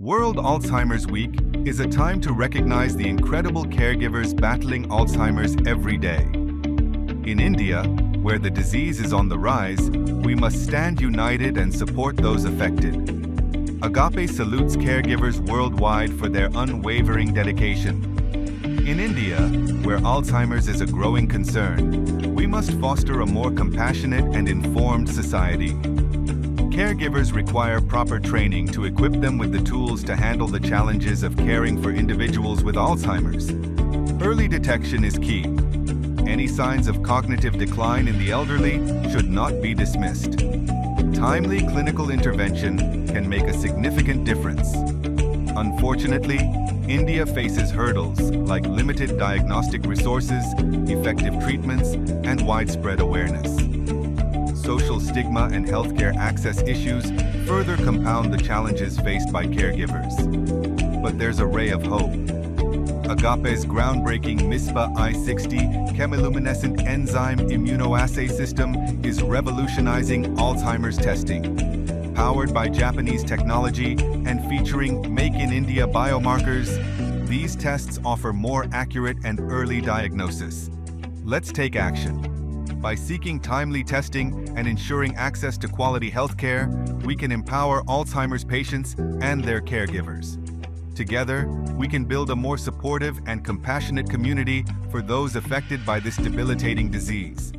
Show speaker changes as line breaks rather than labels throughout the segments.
World Alzheimer's Week is a time to recognize the incredible caregivers battling Alzheimer's every day. In India, where the disease is on the rise, we must stand united and support those affected. Agappe salutes caregivers worldwide for their unwavering dedication. In India, where Alzheimer's is a growing concern, we must foster a more compassionate and informed society. Caregivers require proper training to equip them with the tools to handle the challenges of caring for individuals with Alzheimer's. Early detection is key. Any signs of cognitive decline in the elderly should not be dismissed. Timely clinical intervention can make a significant difference. Unfortunately, India faces hurdles like limited diagnostic resources, effective treatments, and widespread awareness. Social stigma and healthcare access issues further compound the challenges faced by caregivers. But there's a ray of hope. Agappe's groundbreaking Mispa I60 Chemiluminescent Enzyme Immunoassay system is revolutionizing Alzheimer's testing. Powered by Japanese technology and featuring Make in India biomarkers, these tests offer more accurate and early diagnosis. Let's take action. By seeking timely testing and ensuring access to quality healthcare, we can empower Alzheimer's patients and their caregivers. Together, we can build a more supportive and compassionate community for those affected by this debilitating disease.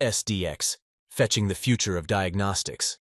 SDX, fetching the future of diagnostics.